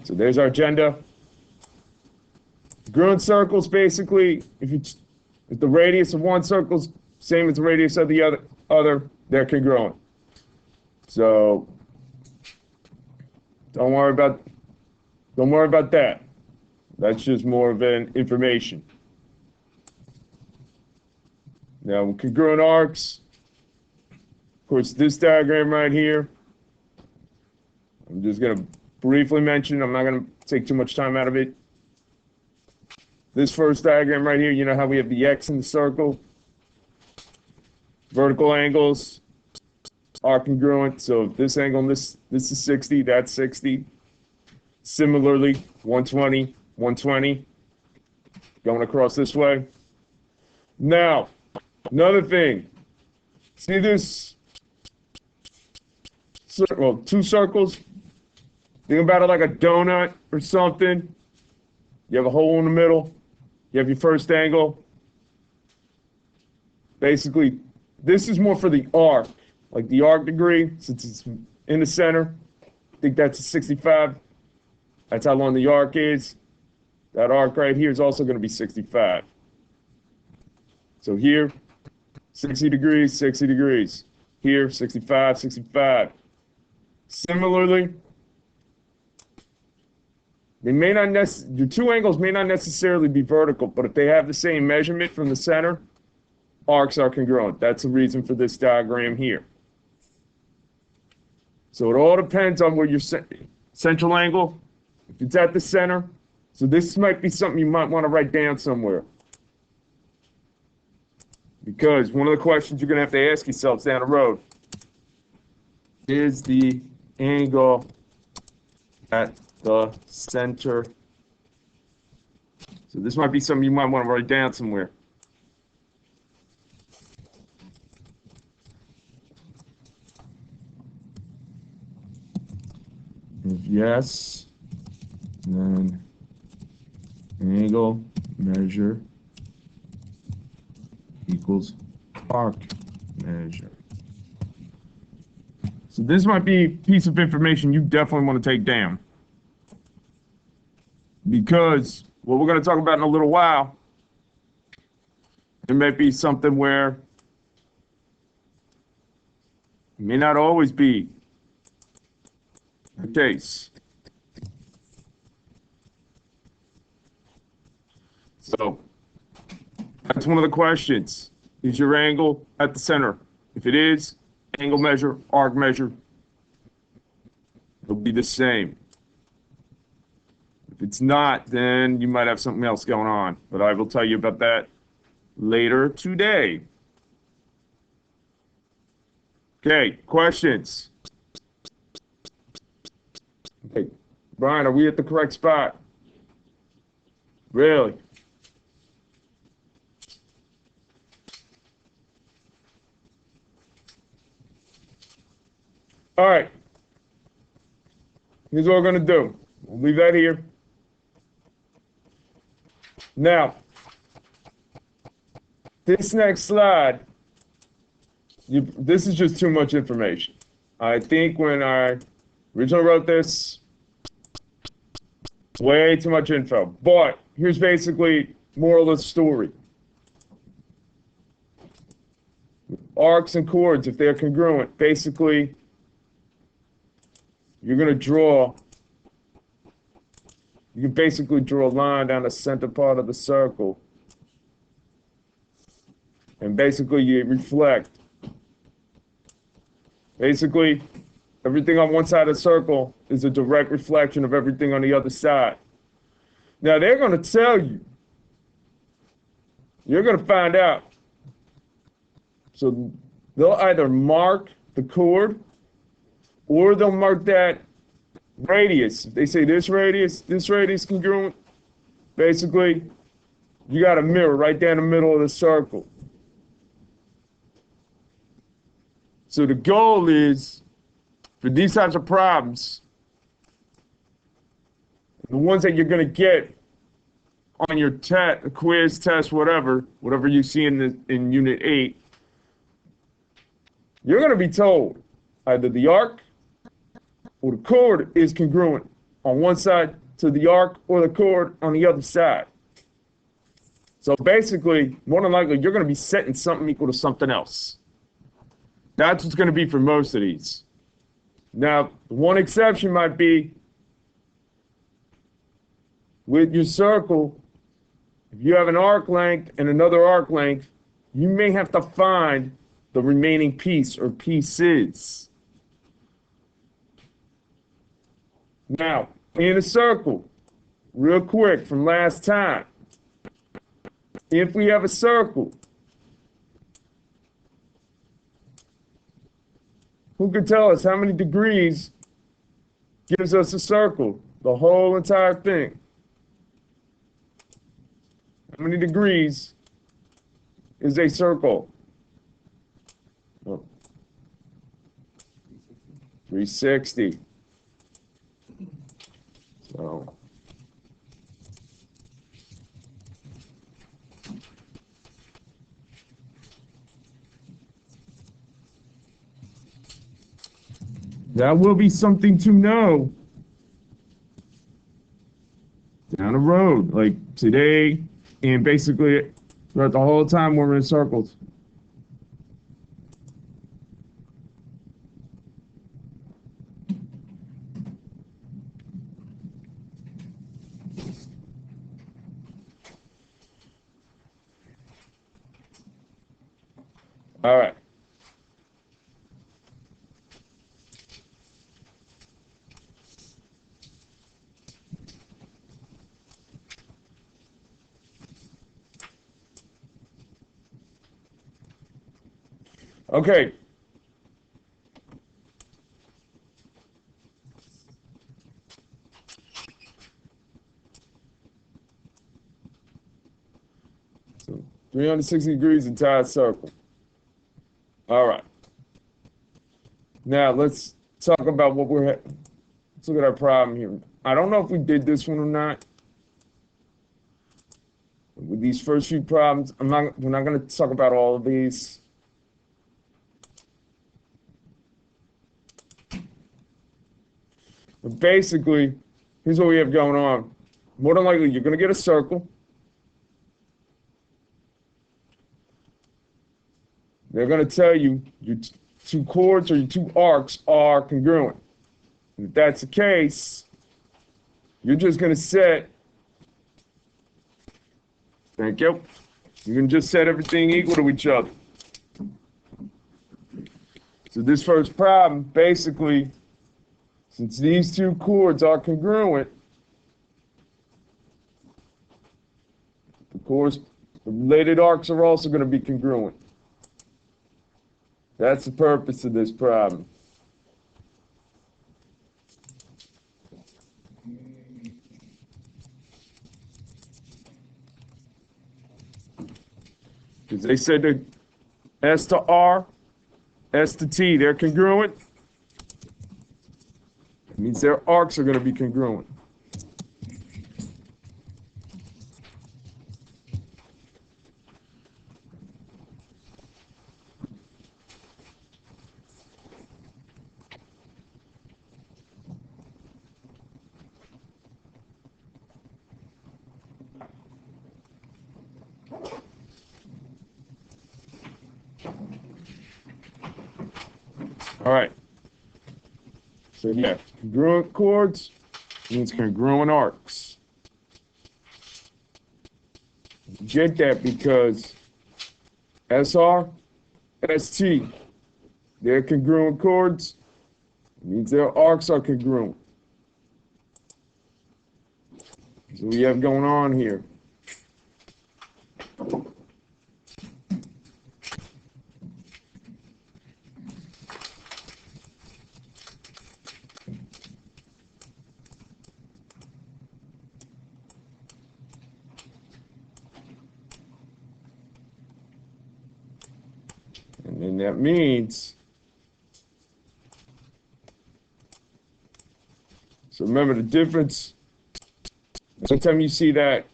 So there's our agenda. Congruent circles, basically, if the radius of one circle is same as the radius of the other, they're congruent. So don't worry about that. That's just more of an information. Now, congruent arcs, of course, this diagram right here, I'm just going to briefly mention, I'm not going to take too much time out of it. This first diagram right here, you know how we have the X in the circle? Vertical angles are congruent. So if this angle, this is 60, that's 60. Similarly, 120, 120, going across this way. Now, another thing. See this? Well, two circles. Think about it like a donut or something. You have a hole in the middle. You have your first angle. Basically, this is more for the arc, like the arc degree, since it's in the center. I think that's a 65. That's how long the arc is. That arc right here is also going to be 65. So here, 60 degrees, 60 degrees. Here, 65, 65. Similarly, your two angles may not necessarily be vertical, but if they have the same measurement from the center, arcs are congruent. That's the reason for this diagram here. So it all depends on where your central angle, if it's at the center. So this might be something you might want to write down somewhere. Because one of the questions you're going to have to ask yourselves down the road is the angle at the center. So this might be something you might want to write down somewhere. If yes, then angle measure equals arc measure. So this might be a piece of information you definitely want to take down. Because what we're going to talk about in a little while, it might be something where it may not always be the case. So that's one of the questions. Is your angle at the center? If it is, angle measure, arc measure, it'll be the same. If it's not, then you might have something else going on. But I will tell you about that later today. Okay, questions? Okay, Brian, are we at the correct spot? Really? All right. Here's what we're going to do. We'll leave that here. Now, this next slide, this is just too much information. I think when I originally wrote this, way too much info. But here's basically moral of the story. Arcs and chords, if they're congruent, basically, you're going to draw, you can basically draw a line down the center part of the circle. And basically you reflect. Basically, everything on one side of the circle is a direct reflection of everything on the other side. Now they're going to tell you. You're going to find out. So they'll either mark the chord or they'll mark that radius. If they say this radius congruent, basically, you got a mirror right down the middle of the circle. So the goal is, for these types of problems, the ones that you're going to get on your quiz, test, whatever you see in Unit 8, you're going to be told either the arc or the chord is congruent. on one side to the arc or the chord on the other side. So basically, more than likely, you're going to be setting something equal to something else. That's what's going to be for most of these. Now, one exception might be with your circle, if you have an arc length and another arc length, you may have to find the remaining piece or pieces. Now, in a circle, real quick from last time, if we have a circle, who can tell us how many degrees gives us a circle? The whole entire thing. How many degrees is a circle? Oh. 360. So that will be something to know down the road, like today, and basically throughout the whole time we're in circles. All right. Okay. So 360 degrees entire circle. All right. Now let's talk about what let's look at our problem here. I don't know if we did this one or not. With these first few problems, we're not going to talk about all of these. But basically, here's what we have going on. More than likely, you're going to get a circle. They're going to tell you your two chords or your two arcs are congruent. And if that's the case, you're just going to set, thank you, you can just set everything equal to each other. So this first problem, basically, since these two chords are congruent, of course, the related arcs are also going to be congruent. That's the purpose of this problem. Because they said that S to R, S to T, they're congruent. It means their arcs are going to be congruent. All right. So yeah, congruent chords means congruent arcs. Get that because SR, ST, they're congruent chords, means their arcs are congruent. So we have going on here. And then that means, so remember the difference, sometimes you see that,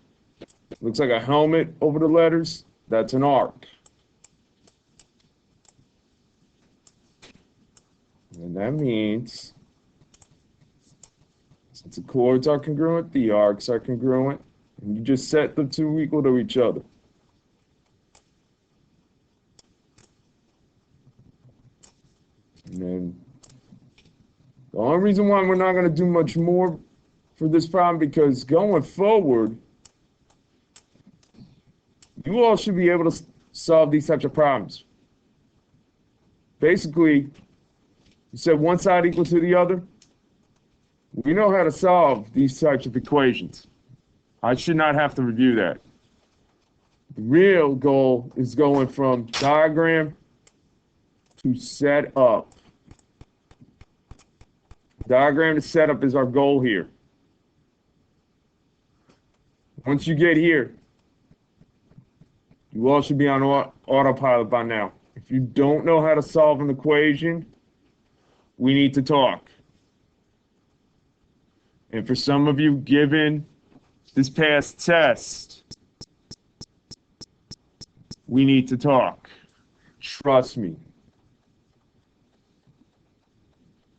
looks like a helmet over the letters, that's an arc. And that means Since the chords are congruent, the arcs are congruent, and you just set the two equal to each other. And then the only reason why we're not going to do much more for this problem, because going forward, you all should be able to solve these types of problems. Basically, you said one side equal to the other. We know how to solve these types of equations. I should not have to review that. The real goal is going from diagram to set up. Diagram to setup is our goal here. Once you get here, you all should be on autopilot by now. If you don't know how to solve an equation, we need to talk. And for some of you, given this past test, we need to talk. Trust me.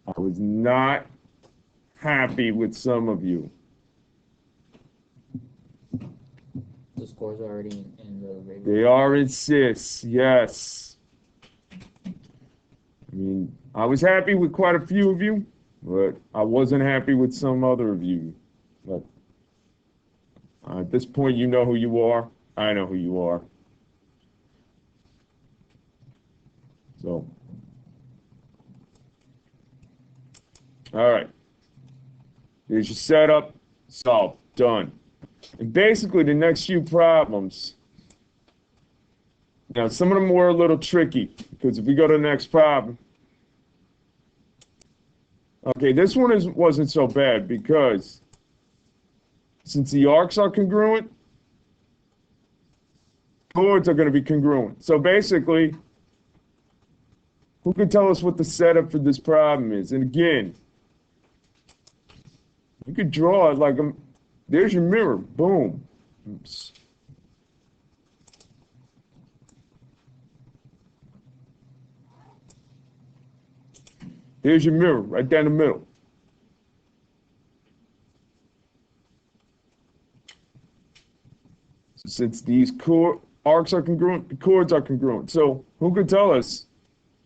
I was not happy with some of you. The scores are already in the regular. They are in CIS, yes. I mean, I was happy with quite a few of you, but I wasn't happy with some other of you. But at this point, you know who you are. I know who you are. So, all right. Here's your setup. Solved. Done. And basically, the next few problems. Now, some of them were a little tricky, because if we go to the next problem. Okay, this one wasn't so bad, because since the arcs are congruent, chords are going to be congruent. So basically, who can tell us what the setup for this problem is? And again, you could draw it like there's your mirror. Boom. Oops. Here's your mirror right down the middle. So since these arcs are congruent, the chords are congruent. So who could tell us,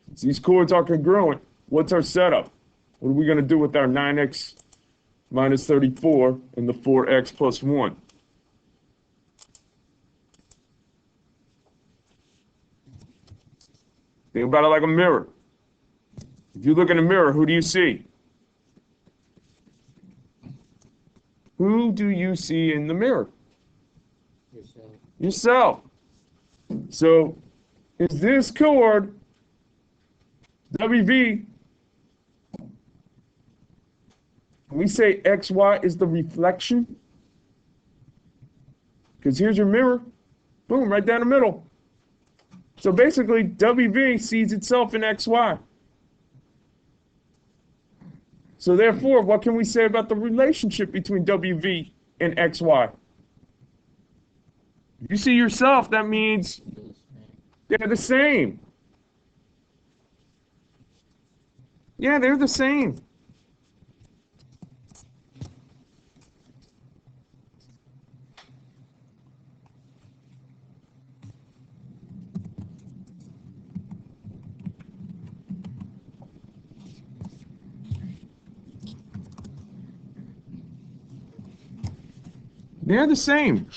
since these chords are congruent, what's our setup? What are we going to do with our 9x minus 34 and the 4x plus 1? Think about it like a mirror. If you look in the mirror, who do you see? Who do you see in the mirror? Yourself. Yourself. So is this chord WV? We say XY is the reflection. Because here's your mirror. Boom, right down the middle. So basically, WV sees itself in XY. So therefore, what can we say about the relationship between WV and XY? If you see yourself, that means they're the same. Yeah, they're the same. They're the same.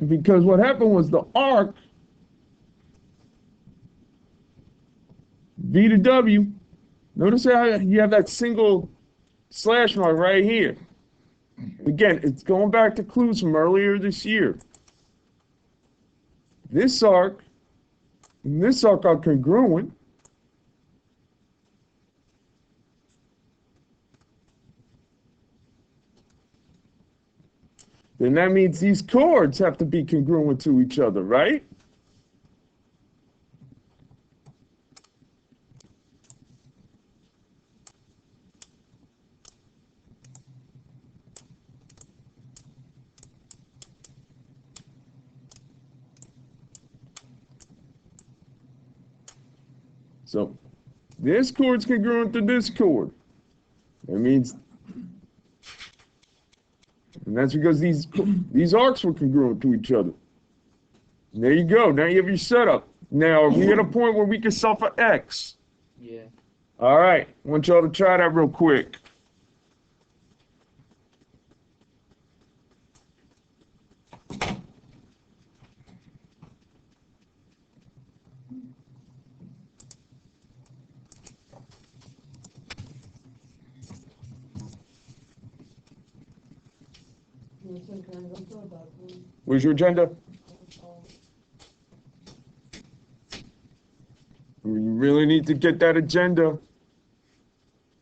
Because what happened was the arc, V to W, notice how you have that single slash mark right here. Again, it's going back to clues from earlier this year. This arc and this arc are congruent. Then that means these chords have to be congruent to each other, right? So this chord's congruent to this chord. That means And that's because these arcs were congruent to each other. And there you go. Now you have your setup. Now, are we at a point where we can solve for x? Yeah. All right. I want y'all to try that real quick. Where's your agenda? You really need to get that agenda.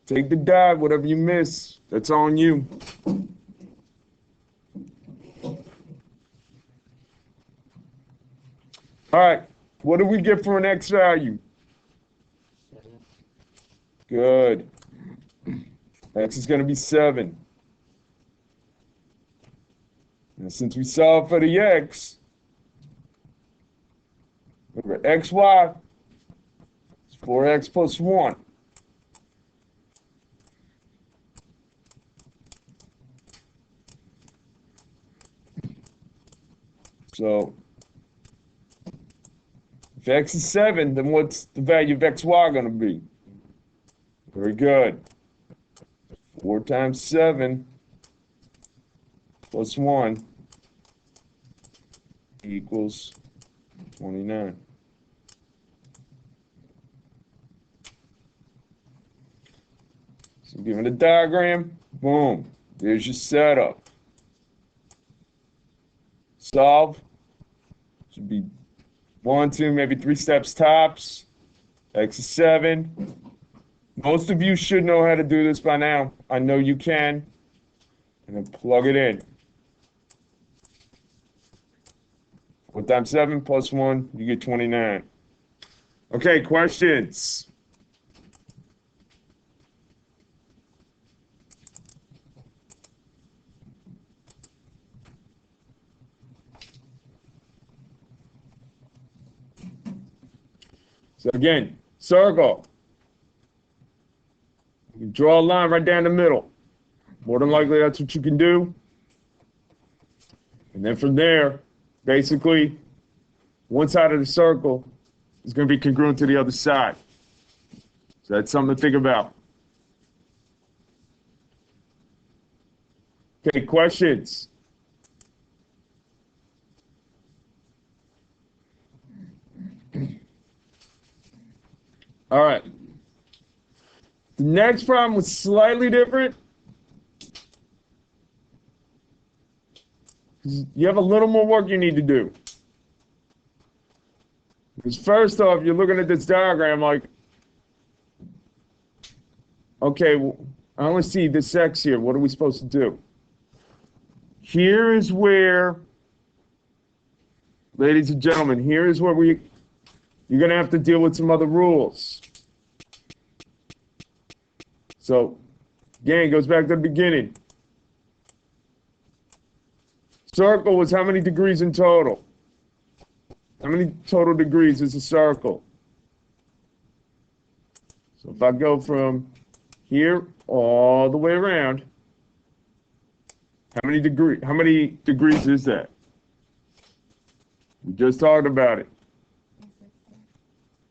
Take the dive, whatever you miss, that's on you. All right, what do we get for an x value? 7. Good. X is going to be 7. And since we solved for the x, remember xy is 4x plus 1. So if x is 7, then what's the value of xy going to be? Very good. 4 times 7 plus 1 equals 29. So given a diagram, boom, there's your setup. Solve. Should be 1, 2, maybe 3 steps tops. X is 7. Most of you should know how to do this by now. I know you can. And then plug it in. 4 times 7 plus 1, you get 29. Okay, questions? So again, circle. You draw a line right down the middle. More than likely, that's what you can do. And then from there, basically, one side of the circle is going to be congruent to the other side. So that's something to think about. Okay, questions? All right. The next problem was slightly different. You have a little more work you need to do. Because first off, you're looking at this diagram like, okay, well, I only see this x here. What are we supposed to do? Here is where, ladies and gentlemen, here is where you're going to have to deal with some other rules. So, again, it goes back to the beginning. Circle was how many degrees in total? How many total degrees is a circle? So if I go from here all the way around, how many degrees is that? We just talked about it.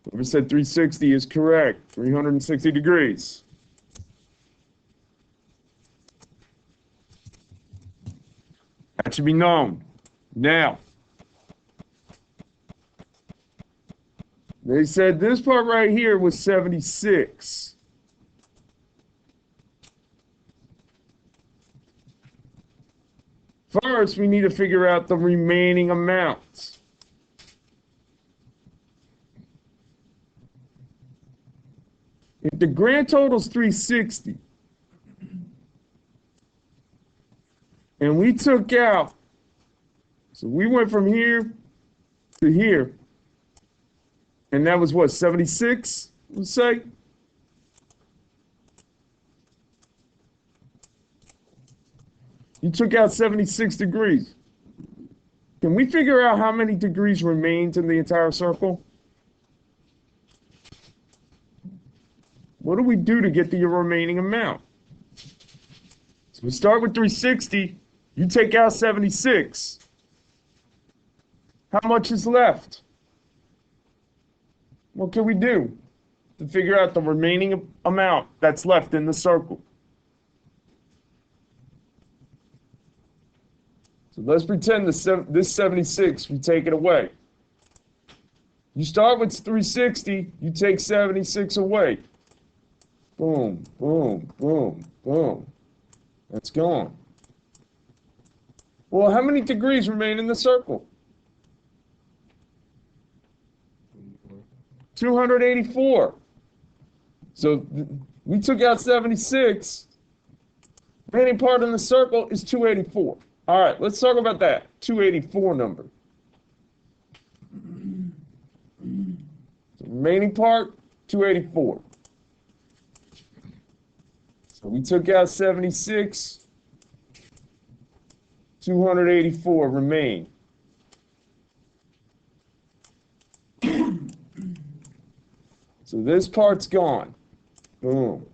Whoever said 360 is correct. 360 degrees. That should be known. Now, they said this part right here was 76. First, we need to figure out the remaining amounts. If the grand total is 360, and we took out, so we went from here to here, and that was what, 76, let's say? You took out 76 degrees. Can we figure out how many degrees remains in the entire circle? What do we do to get the remaining amount? So we start with 360. You take out 76. How much is left? What can we do to figure out the remaining amount that's left in the circle? So let's pretend this 76, we take it away. You start with 360, you take 76 away. Boom, boom, boom, boom. That's gone. Well, how many degrees remain in the circle? 284. So we took out 76. Remaining part in the circle is 284. All right, let's talk about that 284 number. The remaining part, 284. So we took out 76. 284 remain. So this part's gone. Boom.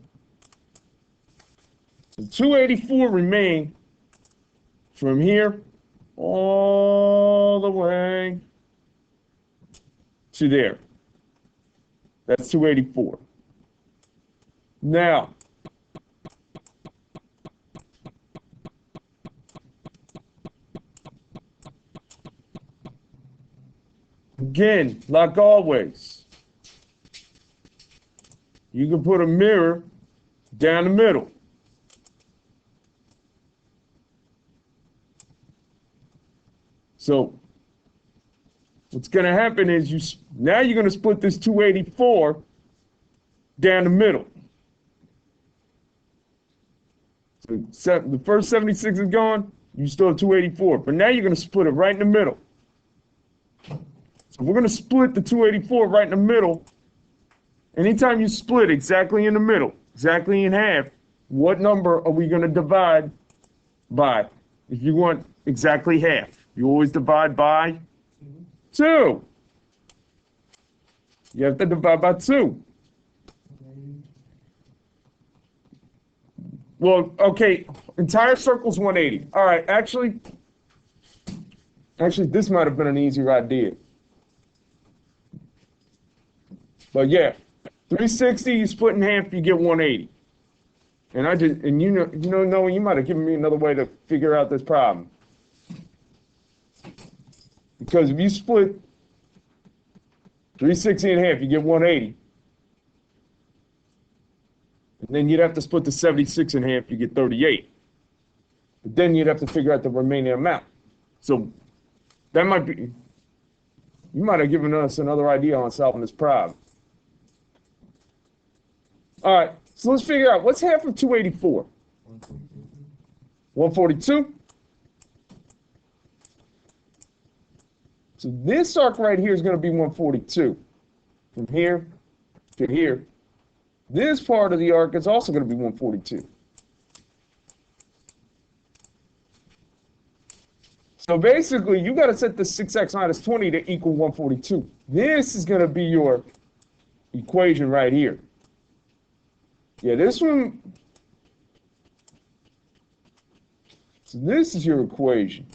So 284 remain from here all the way to there. That's 284. Now, again, like always, you can put a mirror down the middle. So what's going to happen is now you're going to split this 284 down the middle. So the first 76 is gone, you still have 284. But now you're going to split it right in the middle. So we're going to split the 284 right in the middle. Anytime you split exactly in the middle, exactly in half, what number are we going to divide by? If you want exactly half, you always divide by 2. You have to divide by 2. Well, okay, entire circle's 180. All right, actually, this might have been an easier idea. But yeah, 360 you split in half, you get 180. And you know, Noah, you might have given me another way to figure out this problem. Because if you split 360 in half, you get 180. And then you'd have to split the 76 in half, you get 38. But then you'd have to figure out the remaining amount. So that might be, you might have given us another idea on solving this problem. All right, so let's figure out what's half of 284? 142. So this arc right here is going to be 142. From here to here. This part of the arc is also going to be 142. So basically, you got to set the 6x minus 20 to equal 142. This is going to be your equation right here. Yeah, this one. So this is your equation.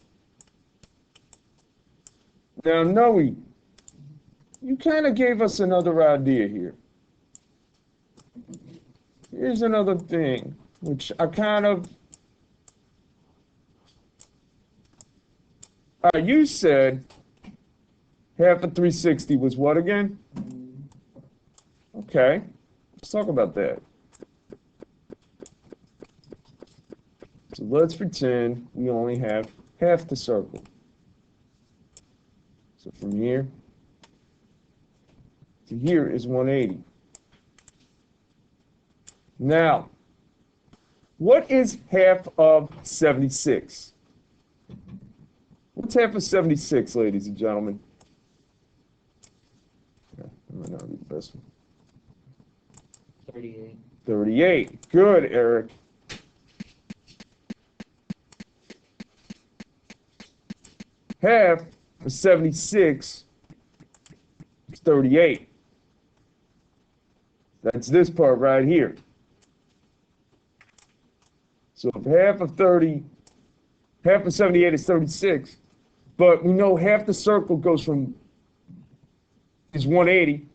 Now, Noe, you kind of gave us another idea here. Here's another thing, which I kind of... you said half of 360 was what again? Okay, let's talk about that. So let's pretend we only have half the circle. So from here to here is 180. Now, what is half of 76? What's half of 76, ladies and gentlemen? Yeah, that might not be the best one. 38. 38. Good, Eric. Half of 76 is 38. That's this part right here. So if half of 38 half of 78 is 36. But we know half the circle goes from is 180,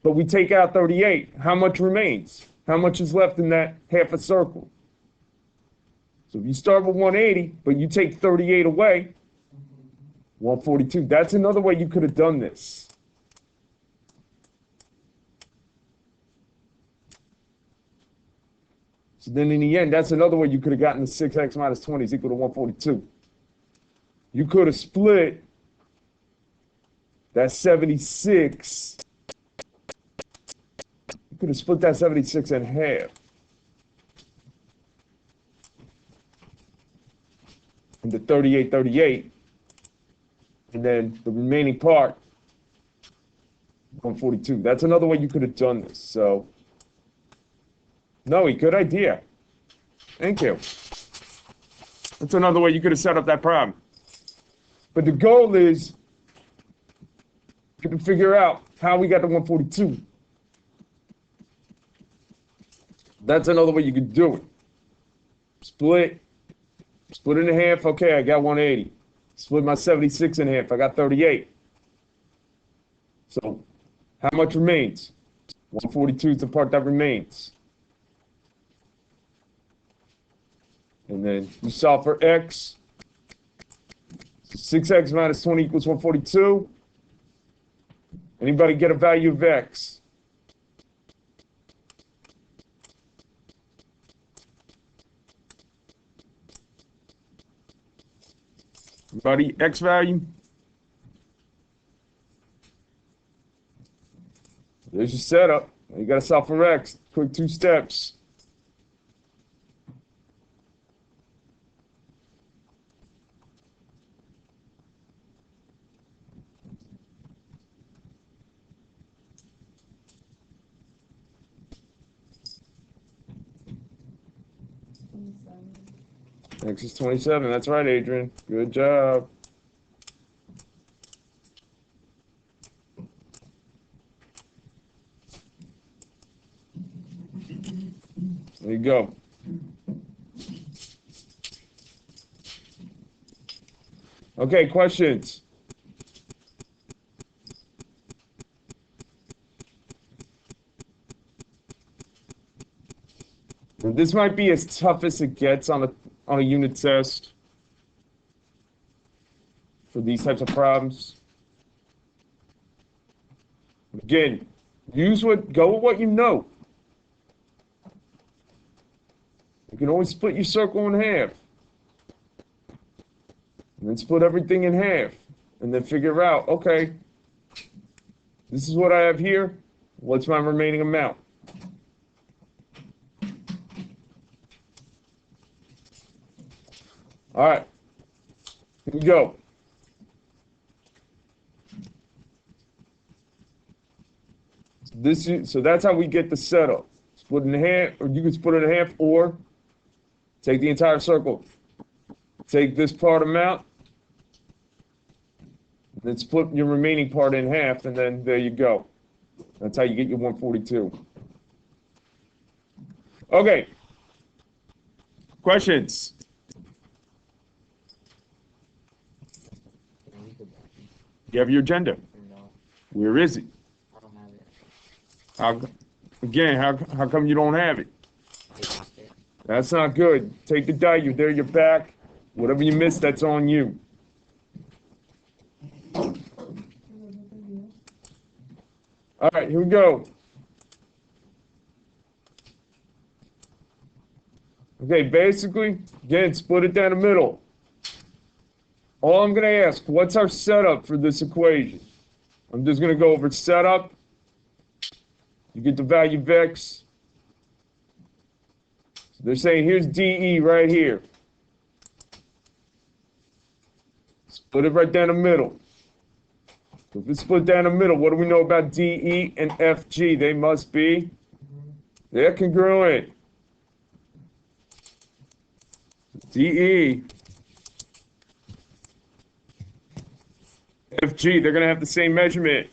but we take out 38. How much remains? How much is left in that half a circle? So if you start with 180, but you take 38 away, 142. That's another way you could have done this. So then in the end, that's another way you could have gotten the 6x minus 20 is equal to 142. You could have split that 76. You could have split that 76 in half. Into 38, 38. And then the remaining part, 142. That's another way you could have done this. So, no, good idea. Thank you. That's another way you could have set up that problem. But the goal is to figure out how we got to 142. That's another way you could do it. Split it in half. Okay, I got 180. Split my 76 in half. I got 38. So how much remains? 142 is the part that remains. And then you solve for x. 6x minus 20 equals 142. Anybody get a value of x? Anybody, x value? There's your setup. You got to solve for x. Quick 2 steps. X is 27. That's right, Adrian. Good job. There you go. Okay, questions? This might be as tough as it gets on a unit test for these types of problems. Again, go with what you know. You can always split your circle in half. And then split everything in half. And then figure out, okay, this is what I have here. What's my remaining amount? All right, here we go. So that's how we get the setup. Split it in half, or you can split it in half, or take the entire circle. Take this part amount, then split your remaining part in half, and then there you go. That's how you get your 142. Okay. Questions? You have your agenda. No, Where is it? I don't have it. How come you don't have it? They lost it. That's not good. Take the die. You're there. You're back. Whatever you missed, that's on you. All right, here we go. Okay, basically, again, split it down the middle. All I'm going to ask, what's our setup for this equation? I'm just going to go over setup. You get the value of x. So they're saying here's DE right here. Split it right down the middle. So if it's split down the middle, what do we know about DE and FG? They must be, they're congruent. DE, FG, they're going to have the same measurement.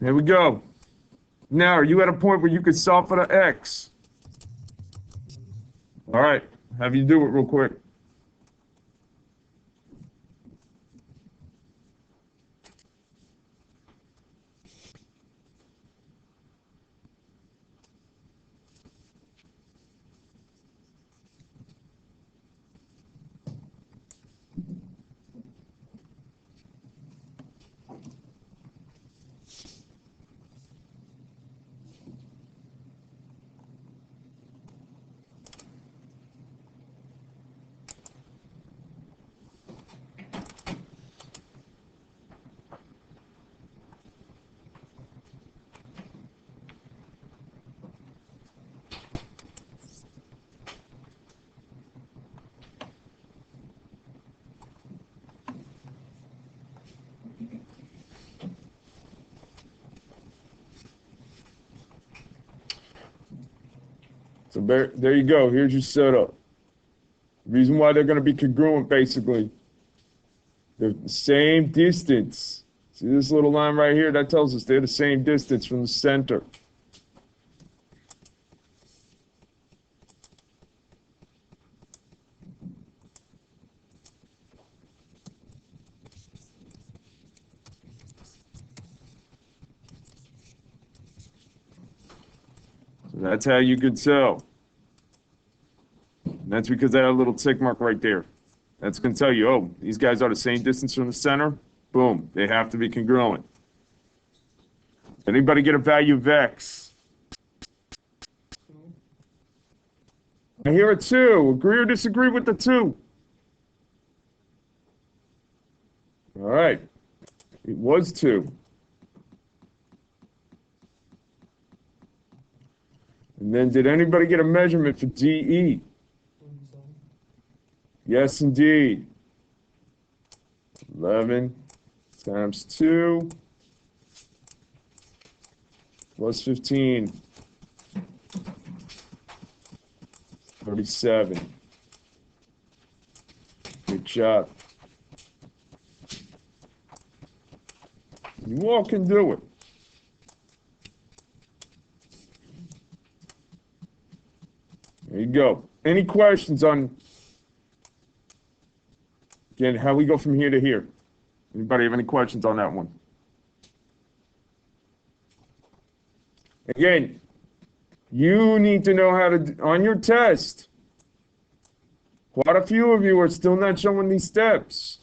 There we go. Now, are you at a point where you could solve for the x? All right, have you do it real quick. So there you go. Here's your setup. Reason why they're going to be congruent, basically. They're the same distance. See this little line right here? That tells us they're the same distance from the center. So that's how you could tell. And that's because that little tick mark right there. That's going to tell you, oh, these guys are the same distance from the center. Boom, they have to be congruent. Anybody get a value of x? I hear a 2. Agree or disagree with the 2? All right. It was 2. And then did anybody get a measurement for DE? Yes, indeed. 11 times 2 plus 15. 37. Good job. You all can do it. There you go. Any questions on, again, how we go from here to here? Anybody have any questions on that one? Again, you need to know how to, on your test, quite a few of you are still not showing these steps.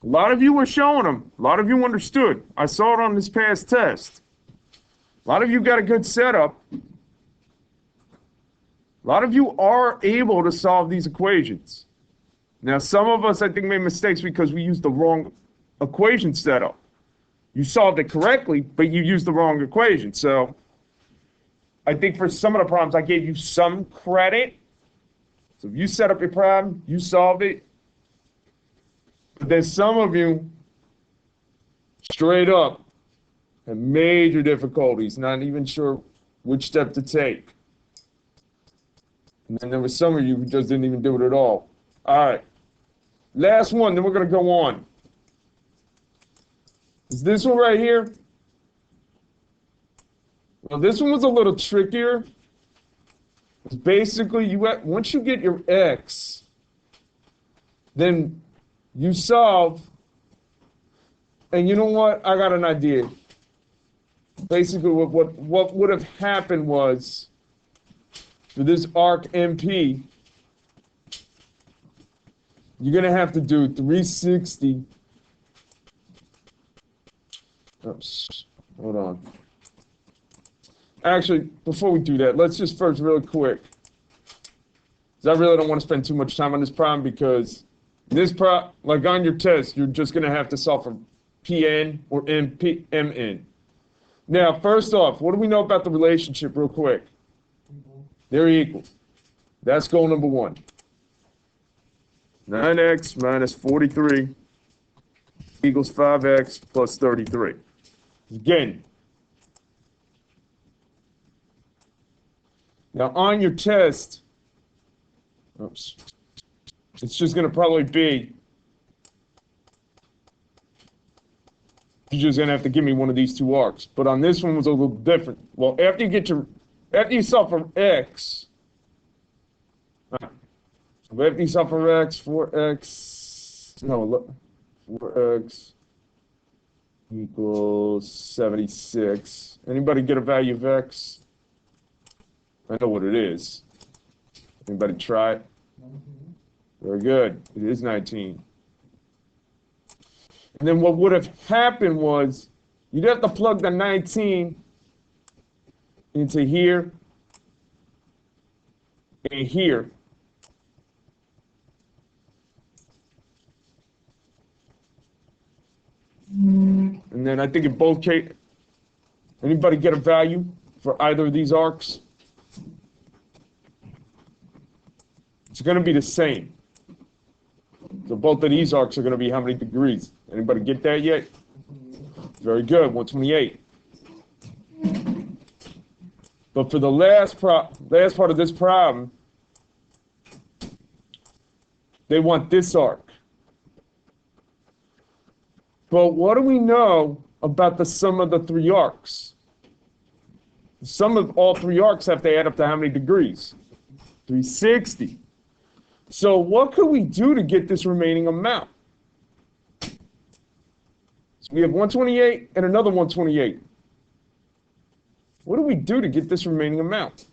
A lot of you were showing them. A lot of you understood. I saw it on this past test. A lot of you got a good setup. A lot of you are able to solve these equations. Now, some of us, I think, made mistakes because we used the wrong equation setup. You solved it correctly, but you used the wrong equation. So I think for some of the problems, I gave you some credit. So if you set up your problem, you solved it. But then some of you, straight up, had major difficulties, not even sure which step to take. And then there was some of you who just didn't even do it at all. All right. Last one, then we're going to go on. Is this one right here? Well, this one was a little trickier. It's basically, once you get your x, then you solve, and you know what? I got an idea. Basically, what would have happened was, for this arc MP, you're going to have to do 360. Oops, hold on. Actually, before we do that, let's just first real quick, because I really don't want to spend too much time on this problem, because this problem, like on your test, you're just going to have to solve for Pn or Mn. Now, first off, what do we know about the relationship real quick? They're equal. That's goal number 1. 9x minus 43 equals 5x plus 33. Again, now on your test, oops, it's just going to probably be You're just gonna have to give me one of these two arcs. But on this one was a little different. Well, after you solve for x, so after you solve for x, 4x, no, look, 4x equals 76. Anybody get a value of x? I know what it is. Anybody try it? Very good. It is 19. And then what would have happened was you'd have to plug the 19 into here and here. And then I think in both cases, anybody get a value for either of these arcs? It's going to be the same. So both of these arcs are going to be how many degrees? Anybody get that yet? Very good, 128. But for the last part of this problem, they want this arc. But what do we know about the sum of the three arcs? The sum of all three arcs have to add up to how many degrees? 360. So what could we do to get this remaining amount? So we have 128 and another 128. What do we do to get this remaining amount?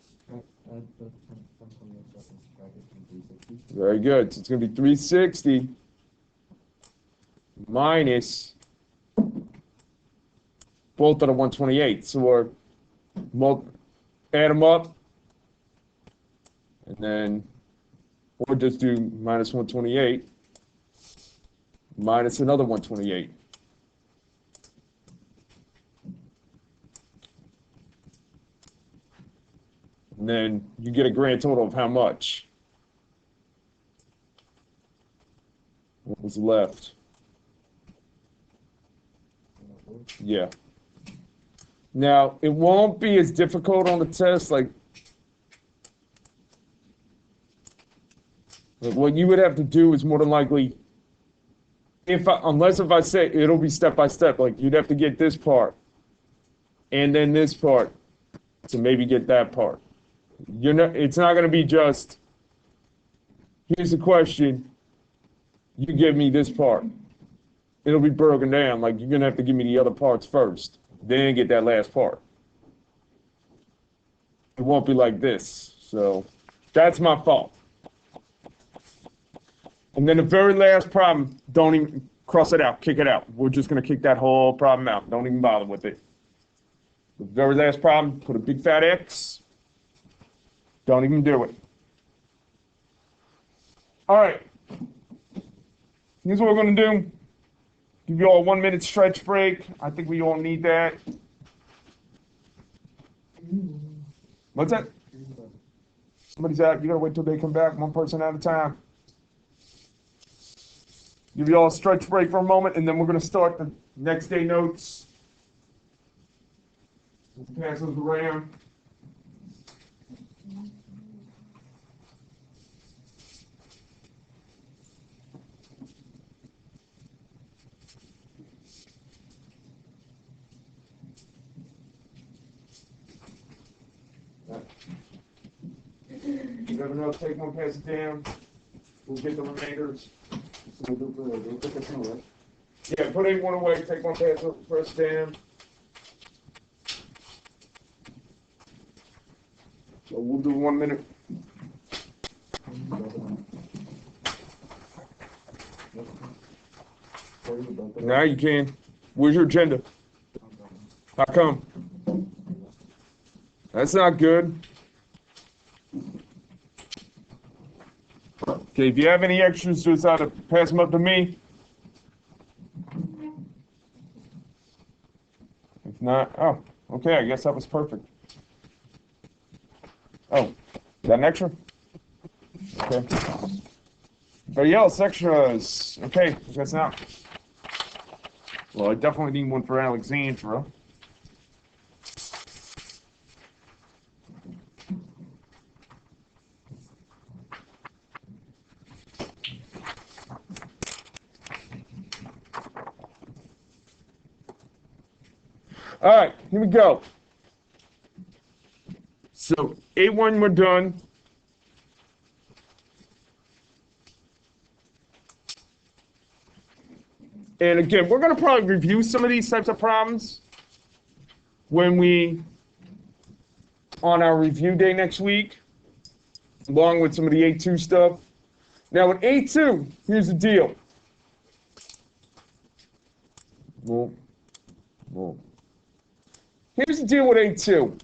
Very good. So it's going to be 360 minus both of the 128. So we're add them up, and then or just do minus 128 minus another 128. And then you get a grand total of how much? What was left? Yeah. Now, it won't be as difficult on the test, like what you would have to do is more than likely, unless if I say it'll be step by step, like you'd have to get this part and then this part to maybe get that part. It's not going to be just, here's the question, you give me this part. It'll be broken down, like you're going to have to give me the other parts first, then get that last part. It won't be like this, so that's my fault. And then the very last problem, don't even cross it out, kick it out. We're just going to kick that whole problem out. Don't even bother with it. The very last problem, put a big fat X. Don't even do it. All right. Here's what we're going to do. Give you all a 1 minute stretch break. I think we all need that. What's that? Somebody's out. You got to wait till they come back, one person at a time. Give you all a stretch break for a moment, and then we're going to start the next day notes. Let's pass those around. You never know, take one, pass it down. We'll get the remainders. Yeah, put one away, take one, pass it first down. So we'll do 1 minute. Now you can. Where's your agenda? How come? That's not good. Okay, if you have any extras, just either pass them up to me. If not, oh, okay, I guess that was perfect. Oh, got an extra? Okay. Everybody else, extras. Okay, I guess not. Well, I definitely need one for Alexandra. All right, here we go. So A1, we're done. And again, we're going to probably review some of these types of problems when on our review day next week, along with some of the A2 stuff. Now with A2, here's the deal. Well, here's the deal with A2.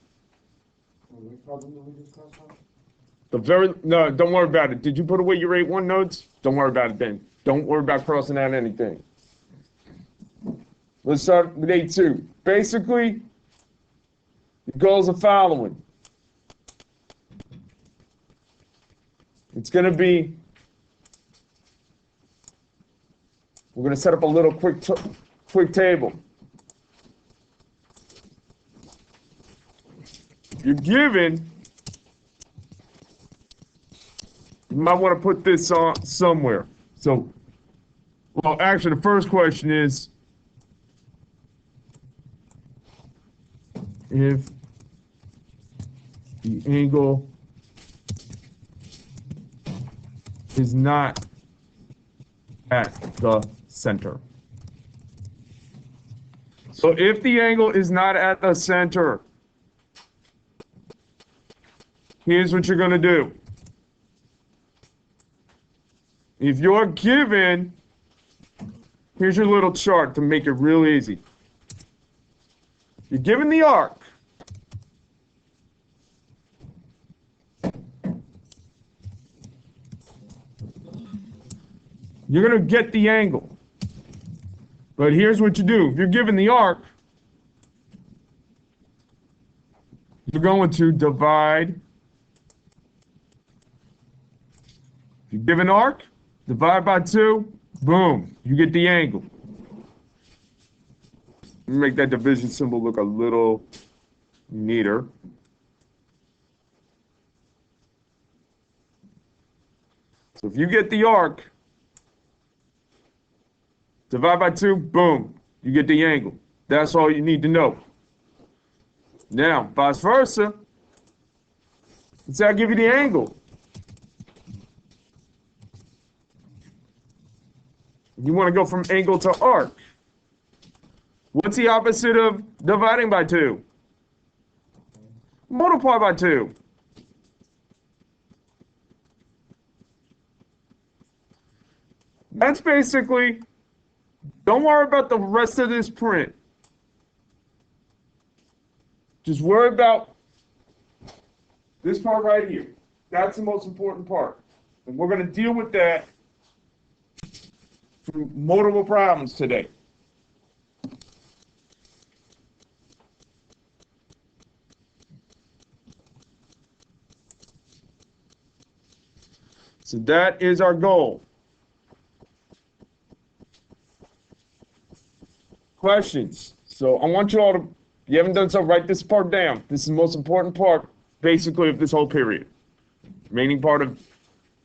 No, don't worry about it. Did you put away your A1 notes? Don't worry about it then. Don't worry about crossing out anything. Let's start with A2. Basically, the goals are following. It's going to be, we're going to set up a little quick table. You're given, you might want to put this on somewhere. So, well, actually, the first question is, if the angle is not at the center. So if the angle is not at the center, here's what you're going to do. If you're given, here's your little chart to make it real easy. You're given the arc. You're going to get the angle. But here's what you do. If you're given the arc, you're going to divide. If you're given arc, divide by 2, boom, you get the angle. Make that division symbol look a little neater. So if you get the arc, divide by 2, boom, you get the angle. That's all you need to know. Now, vice versa, let's say I give you the angle. You want to go from angle to arc. What's the opposite of dividing by 2? Multiply by 2. That's basically, don't worry about the rest of this print. Just worry about this part right here. That's the most important part. And we're going to deal with that through multiple problems today. So that is our goal. Questions. So I want you all to, if you haven't done so, write this part down. This is the most important part, basically, of this whole period. Remaining part of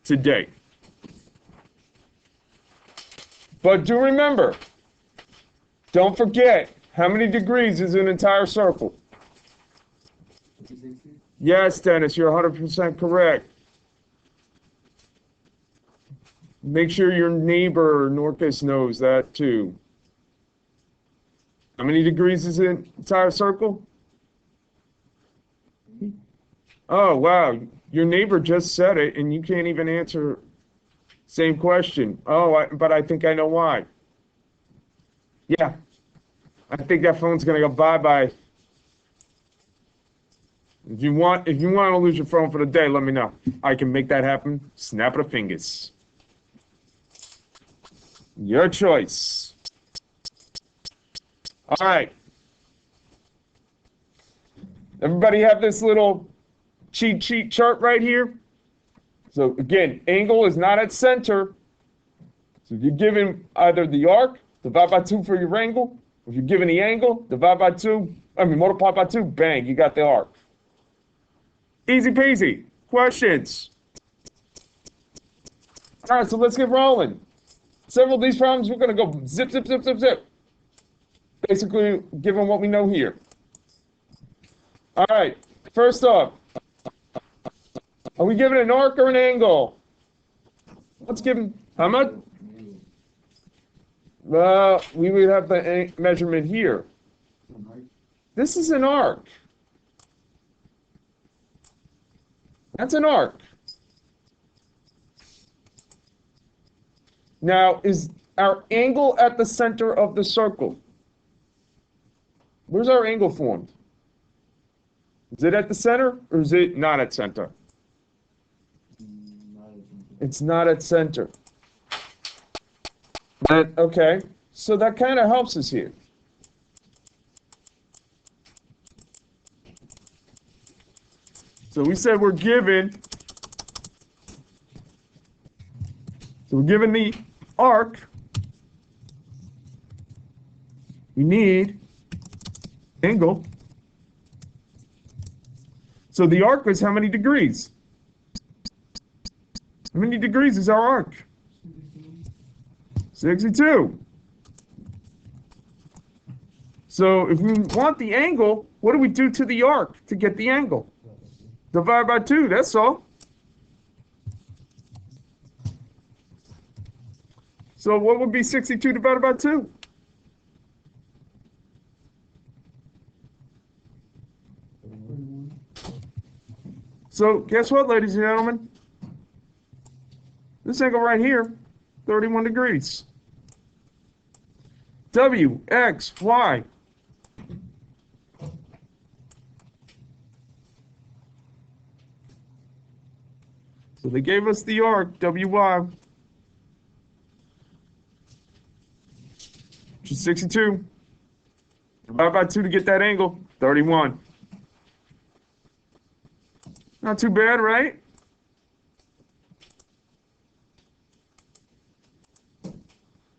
today. But do remember, don't forget, how many degrees is an entire circle? Yes, Dennis, you're 100% correct. Make sure your neighbor, Norcus, knows that too. How many degrees is an entire circle? Oh, wow. Your neighbor just said it, and you can't even answer same question. Oh, but I think I know why. Yeah. I think that phone's going to go bye-bye. If you want to lose your phone for the day, let me know. I can make that happen. Snap of the fingers. Your choice. All right. Everybody have this little cheat sheet chart right here? So again, angle is not at center. So if you're given either the arc, divide by 2 for your angle. If you're given the angle, divide by 2. Multiply by 2. Bang, you got the arc. Easy peasy. Questions? All right, so let's get rolling. Several of these problems, we're going to go zip, zip, zip, zip, zip. Basically, given what we know here. All right, first off, are we given an arc or an angle? Let's give him, how much? Well, we would have the measurement here. This is an arc. That's an arc. Now, is our angle at the center of the circle? Where's our angle formed? Is it at the center or is it not at center? It's not at center. Okay, so that kind of helps us here. So we said we're given the arc. We need angle. So the arc is how many degrees? How many degrees is our arc? 62. So if we want the angle, what do we do to the arc to get the angle? Divide by 2, that's all. So what would be 62 divided by 2? So guess what, ladies and gentlemen? This angle right here, 31 degrees. W, X, Y. So they gave us the arc, WY, which is 62. Divide by 2 to get that angle, 31. Not too bad, right?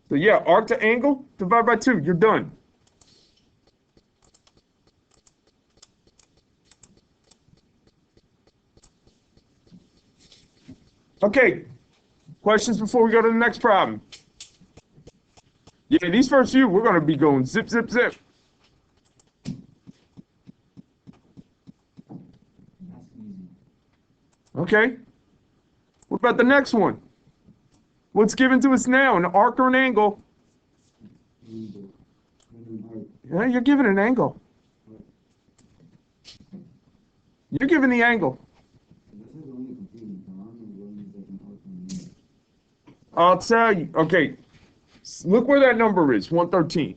So yeah, arc to angle, divide by 2, you're done. Okay, questions before we go to the next problem? Yeah, these first few, we're going to be going zip, zip, zip. Okay, what about the next one? What's given to us now, an arc or an angle? Yeah, you're given an angle. You're given the angle. I'll tell you. Okay, look where that number is, 113.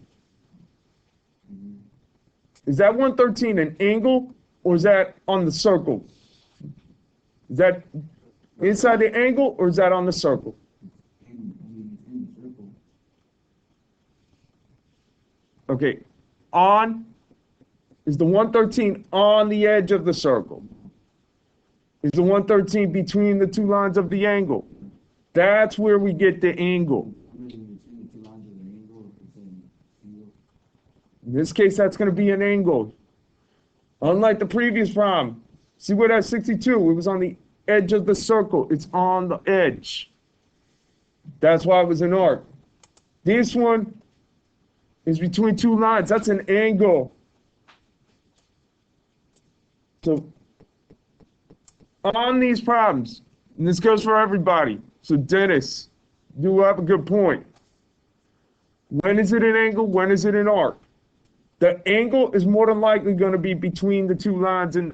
Is that 113 an angle or is that on the circle? Is that inside the angle or is that on the circle? Okay, is the 113 on the edge of the circle? Is the 113 between the two lines of the angle? That's where we get the angle. In this case, that's going to be an angle. Unlike the previous problem, see where that 62, it was on the edge of the circle. It's on the edge. That's why it was an arc. This one is between two lines. That's an angle. So on these problems, and this goes for everybody. So Dennis, you have a good point. When is it an angle? When is it an arc? The angle is more than likely going to be between the two lines and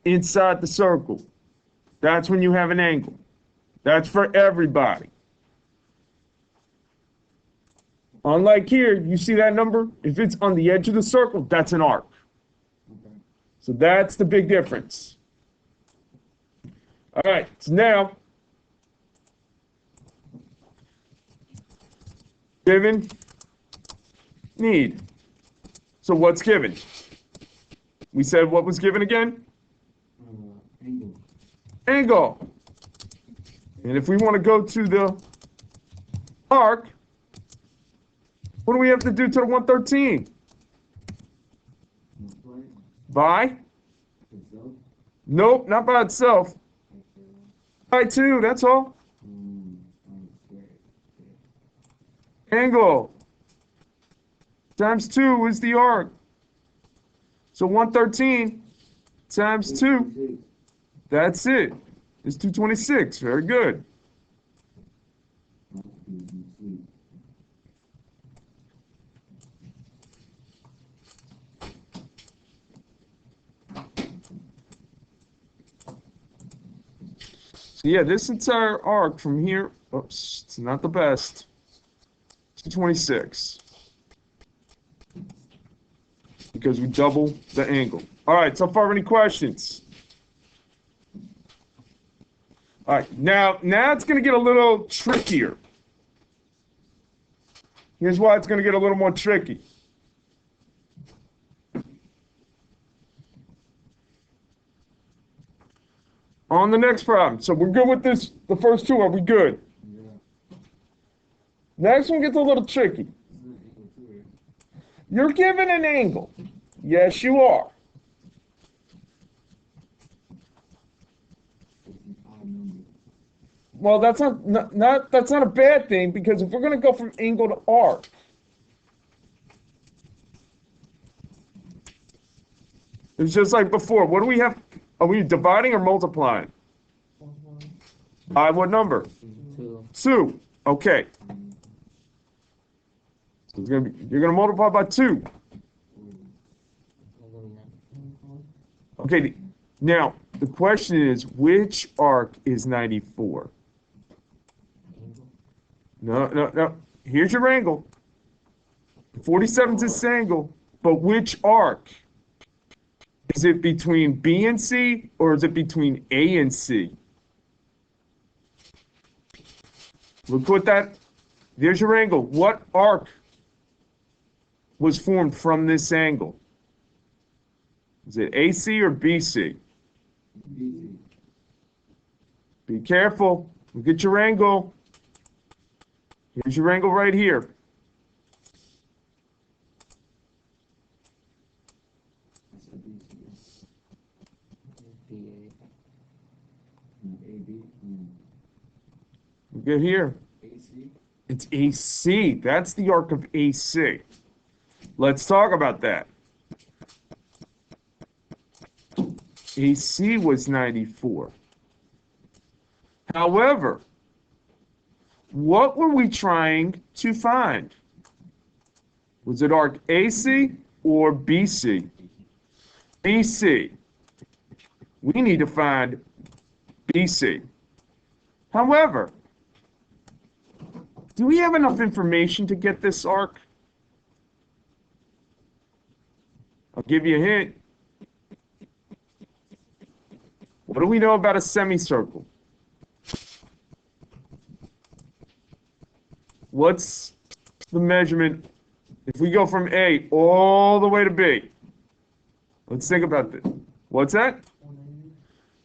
inside the circle. That's when you have an angle. That's for everybody. Unlike here, you see that number? If it's on the edge of the circle, that's an arc. Okay. So that's the big difference. All right, so now, given, need. So what's given? We said what was given again? Angle. Angle. And if we want to go to the arc, what do we have to do to the 113? By? Itself? Nope, not by itself. By 2, that's all. Angle. times 2 is the arc. So 113 times 2, that's it. It's 226. Very good. So yeah, this entire arc from here, oops, it's not the best. 226. Because we double the angle. All right, so far, any questions? All right, now it's going to get a little trickier. Here's why it's going to get a little more tricky. On the next problem. So we're good with this, the first two, are we good? Yeah. Next one gets a little tricky. You're given an angle. Yes, you are. Well, that's not a bad thing, because if we're going to go from angle to arc, it's just like before. What do we have? Are we dividing or multiplying? By what number? 2. 2. Okay. So it's gonna be, you're going to multiply by 2. Okay. Now, the question is, which arc is 94? No. Here's your angle. 47 is this angle, but which arc? Is it between B and C, or is it between A and C? We'll put that, there's your angle. What arc was formed from this angle? Is it AC or BC? BC. Be careful. Look at your angle. Here's your angle right here. I said BC. BA. AB. Look at here. AC. It's AC. That's the arc of AC. Let's talk about that. AC was 94. However, what were we trying to find? Was it arc AC or BC? BC. We need to find BC. However, do we have enough information to get this arc? I'll give you a hint. What do we know about a semicircle? What's the measurement if we go from A all the way to B? Let's think about this. What's that?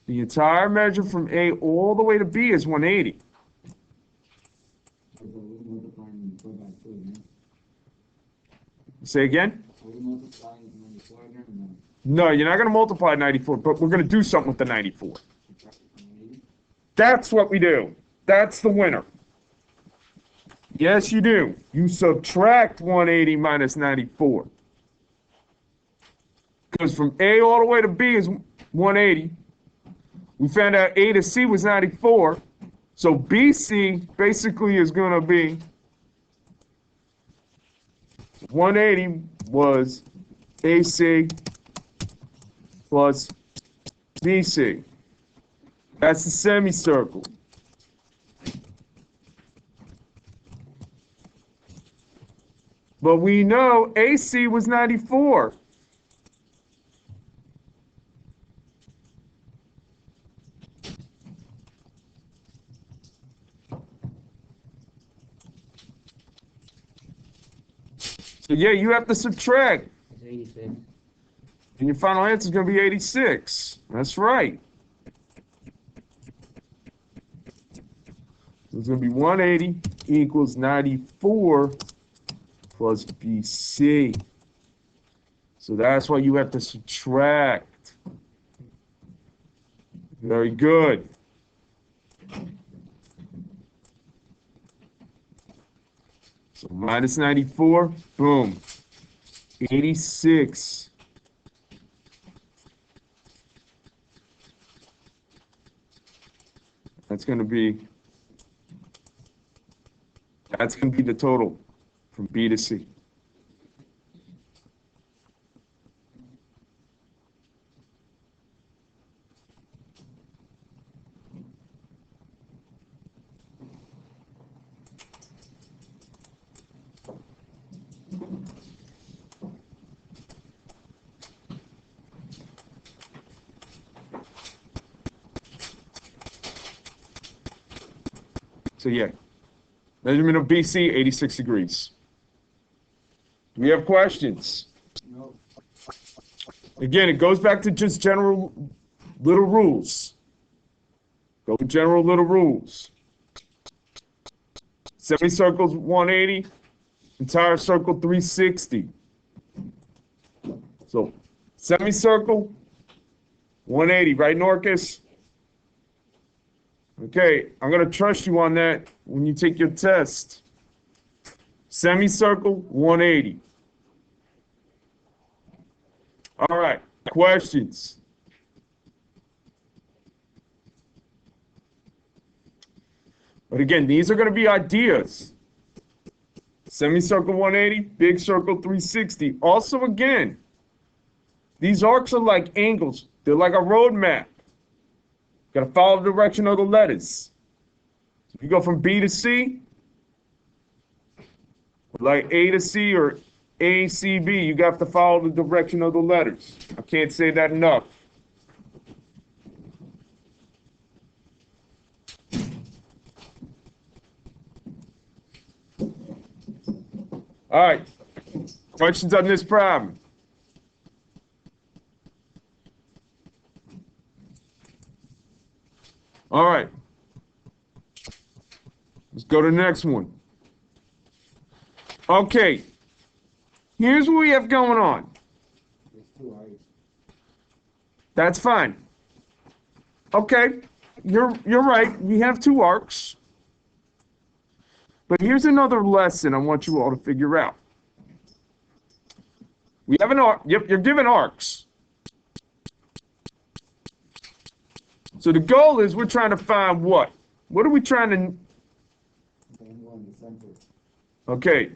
The entire measure from A all the way to B is 180. So we're multiplying 4 by 2 again. Say again? Are we multiplying 94 again? No, you're not going to multiply 94, but we're going to do something with the 94. Subtract 180. That's what we do. That's the winner. Yes, you do. You subtract 180 minus 94. Because from A all the way to B is 180. We found out A to C was 94. So BC basically is going to be 180 was AC plus BC. That's the semicircle. But we know AC was 94. So yeah, you have to subtract. It's 86. And your final answer is going to be 86. That's right. So it's going to be 180 equals 94 plus BC. So that's why you have to subtract. Very good. So minus 94, boom. 86. That's going to be the total from B to C. So yeah, measurement of BC, 86 degrees. Do we have questions? No. Again, it goes back to just general little rules. Go with general little rules. Semicircle's 180, entire circle 360. So semicircle, 180, right, Norcus? Okay, I'm going to trust you on that when you take your test. Semicircle, 180. All right, questions? But again, these are going to be ideas. Semicircle 180, big circle 360. Also, again, these arcs are like angles. They're like a road map. Got to follow the direction of the letters. If you go from B to C, like A to C or A, C, B, you got to follow the direction of the letters. I can't say that enough. All right. Questions on this problem? All right. Let's go to the next one. Okay. Here's what we have going on. There's two eyes. That's fine. Okay. You're right. We have two arcs. But here's another lesson I want you all to figure out. We have an arc. Yep, you're given arcs. So the goal is we're trying to find what? What are we trying to... The angle in the center. Okay.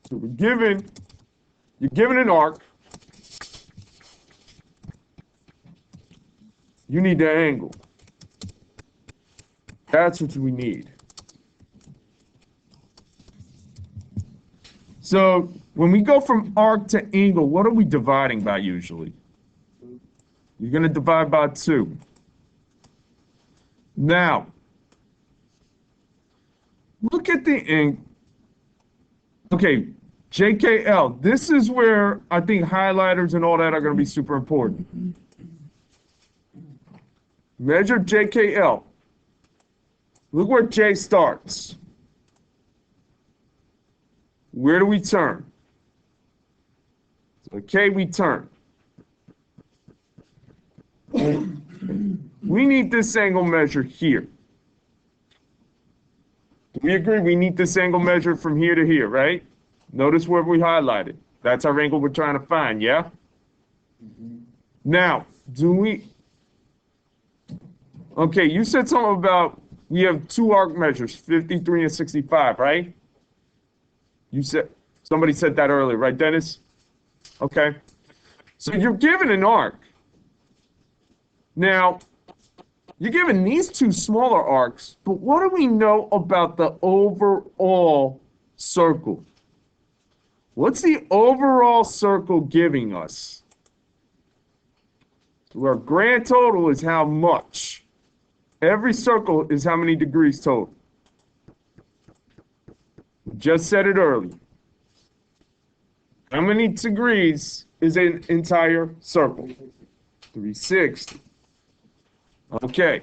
So you're given an arc. You need the angle. That's what we need. So when we go from arc to angle, what are we dividing by usually? You're going to divide by 2. Now, look at the angle. Okay, JKL. This is where I think highlighters and all that are going to be super important. Measure JKL. Look where J starts. Where do we turn? Okay, we turn. We need this angle measure here. Do we agree we need this angle measure from here to here, right? Notice where we highlighted. That's our angle we're trying to find, yeah? Mm-hmm. Now, okay, you said something about we have two arc measures, 53 and 65, right? Somebody said that earlier, right, Dennis? Okay. So you're given an arc. Now, you're given these two smaller arcs, but what do we know about the overall circle? What's the overall circle giving us? So our grand total is how much? Every circle is how many degrees total? Just said it earlier. How many degrees is an entire circle? 360. Okay.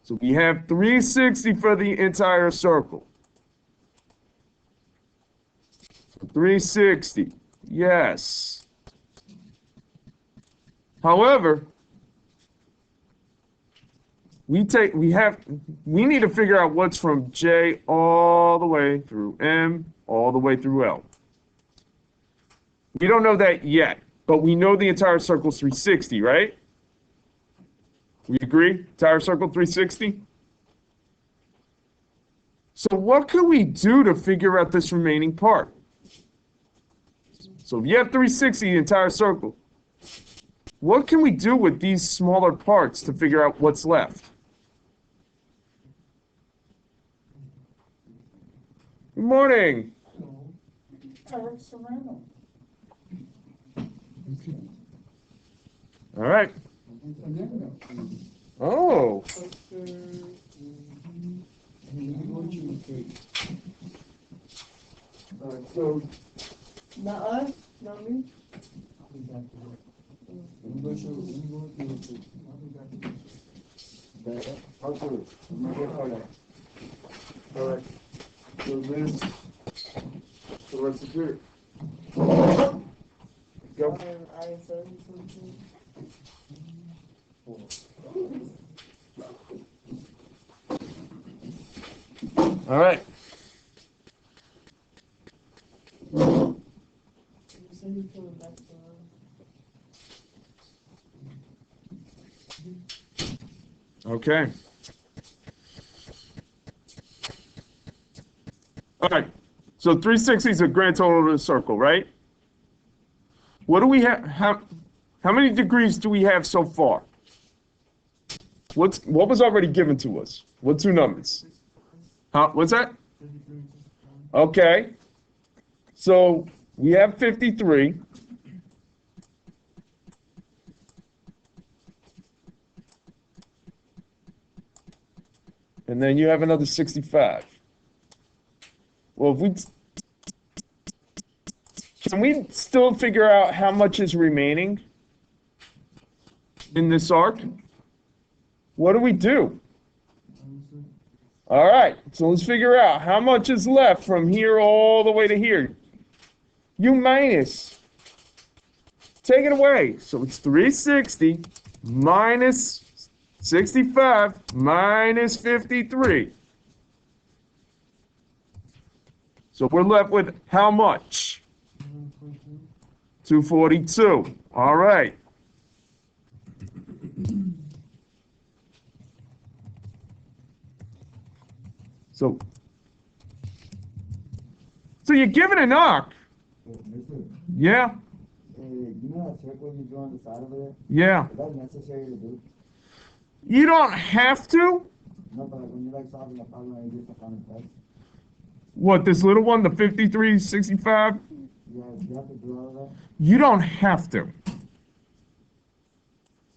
So we have 360 for the entire circle. 360. Yes. However, we need to figure out what's from J all the way through M, all the way through L. We don't know that yet, but we know the entire circle is 360, right? We agree? Entire circle 360? So what can we do to figure out this remaining part? So if you have 360, the entire circle, what can we do with these smaller parts to figure out what's left? Good morning. Eric Serrano. All right. Oh. So, Not us, not me. Alright. So this, the rest is here. Go. All right. Okay. All right. So 360 is a grand total of the circle, right? What do we have? How many degrees do we have so far? What was already given to us? What two numbers? What's that? Okay. So we have 53. And then you have another 65. Well, can we still figure out how much is remaining in this arc? What do we do? All right, so let's figure out how much is left from here all the way to here. You minus. Take it away. So it's 360 minus 65 minus 53. So we're left with how much? 242. All right. So you're given an arc. Yeah. you know that circle you draw on the side of it? Yeah. Is that necessary to do? You don't have to. No, but like when you're like solving a problem and you just find a test, What, this little one, the 5365? you have to do all of that. You don't have to.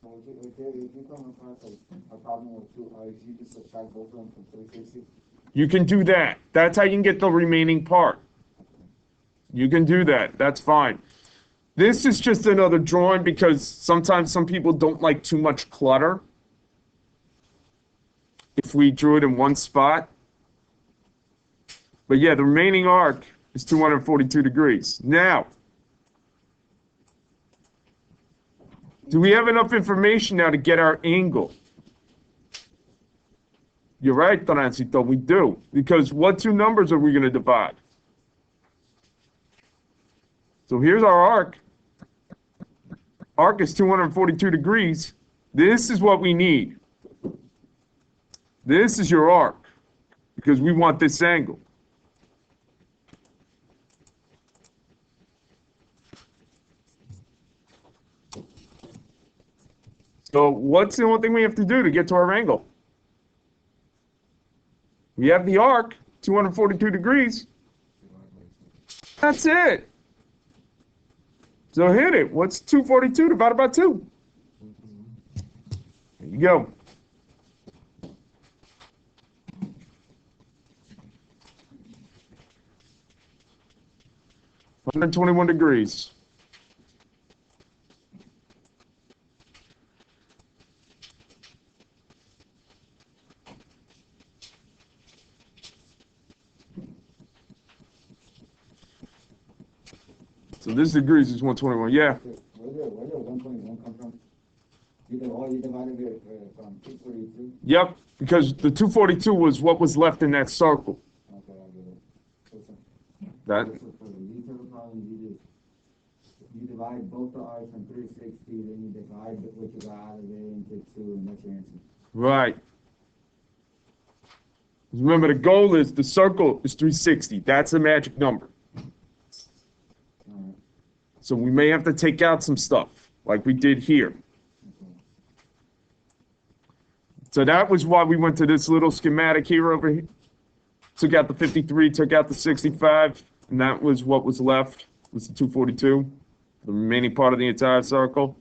So if you come across like a problem with two arcs, you just subtract both of them from 360. You can do that. That's how you can get the remaining part. You can do that. That's fine. This is just another drawing because sometimes some people don't like too much clutter. If we drew it in one spot. But yeah, the remaining arc is 242 degrees. Now, do we have enough information now to get our angle? You're right, Donancito, we do. Because what two numbers are we going to divide? So here's our arc. Arc is 242 degrees. This is what we need. This is your arc. Because we want this angle. So what's the only thing we have to do to get to our angle? We have the arc, 242 degrees. That's it. So hit it. What's 242 divided by 2? There you go. $121 degrees. So this degrees is 121. Yeah. Where did 121 come from? You divided it from 242? Yep. Because the 242 was what was left in that circle. Okay, I get it. That. So for the least of the problem, you just divide both the arcs from 360, then you divide what you got out of there into 2, and that's your answer. Right. Remember, the goal is the circle is 360. That's the magic number. Alright, So we may have to take out some stuff, like we did here. okay. So that was why we went to this little schematic here over here. Took out the 53, took out the 65, and that was what was left, was the 242, the remaining part of the entire circle.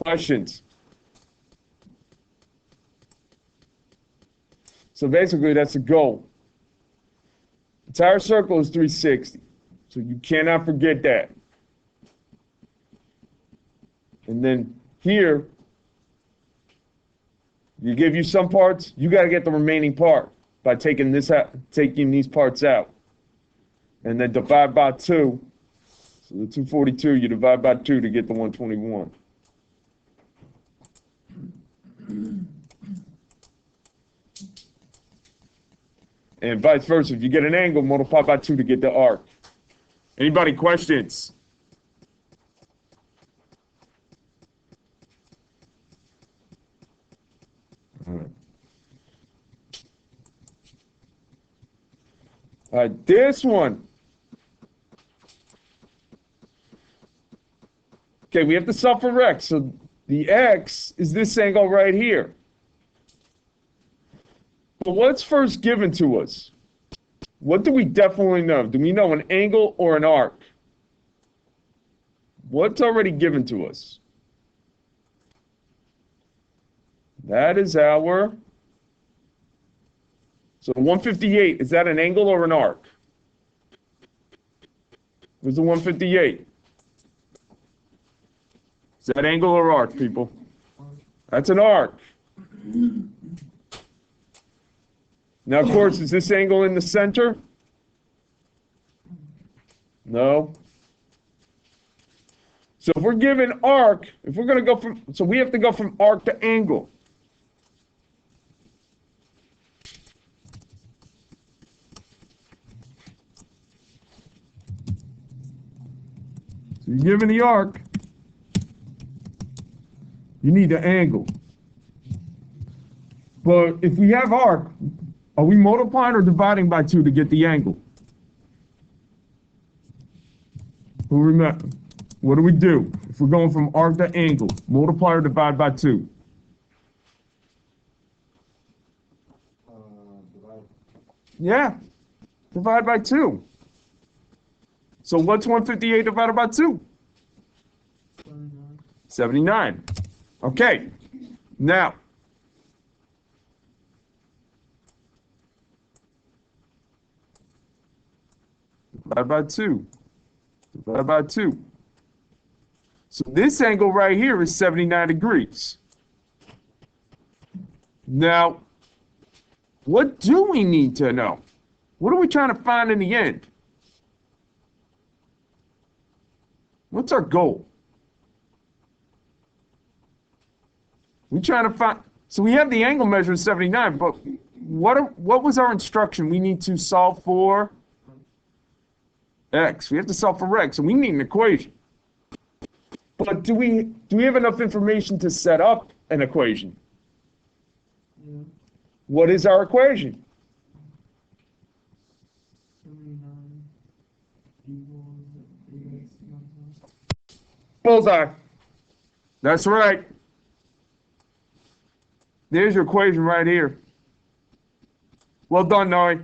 Questions? So basically, that's the goal. Entire circle is 360. So you cannot forget that. And then here, you give you some parts, you got to get the remaining part by taking this out, taking these parts out. And then divide by 2. So the 242, you divide by 2 to get the 121. And vice versa. If you get an angle, multiply by 2 to get the arc. Anybody questions? All right, this one. Okay, we have to solve for x. So the x is this angle right here. But what's first given to us? What do we definitely know? Do we know an angle or an arc? What's already given to us? That is our... So 158, is that an angle or an arc? Where's the 158? Is that angle or arc, people? That's an arc. Now, of course, is this angle in the center? No. So if we're given arc, if we're going to go from, so we have to go from arc to angle. So you're given the arc, you need the angle. But if we have arc, are we multiplying or dividing by 2 to get the angle? Who remember? What do we do? If we're going from arc to angle, multiply or divide by 2? Divide. Yeah, divide by 2. So what's 158 divided by 2? 79. Okay, now. Divide by 2. Divide by 2. So this angle right here is 79 degrees. Now, what do we need to know? What are we trying to find in the end? What's our goal? We're trying to find, so we have the angle measure of 79, but what was our instruction? We need to solve for x. We have to solve for x, and we need an equation. But do we have enough information to set up an equation? Yeah. What is our equation? 79 equals 8x. Bullseye. That's right. There's your equation right here. Well done, Noe.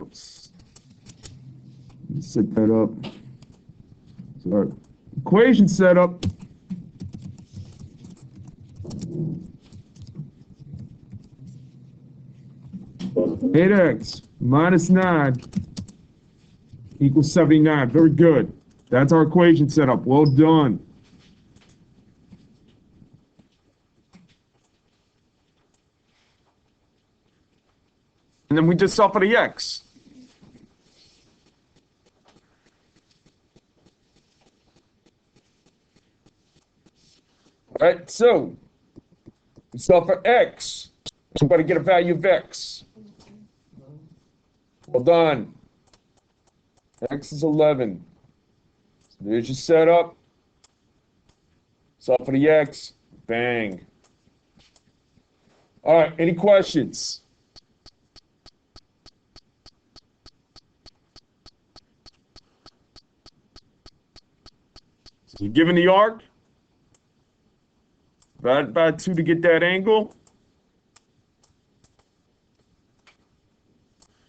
Oops. Let's set that up. So our equation set up. Eight x minus 9 equals 79. Very good. That's our equation set up. Well done. And then we just solve for the x. All right, so we solve for x. Somebody get a value of x. Well done. X is 11. So there's your setup. Solve for the x. Bang. All right, any questions? So you're given the arc. Divide by 2 to get that angle.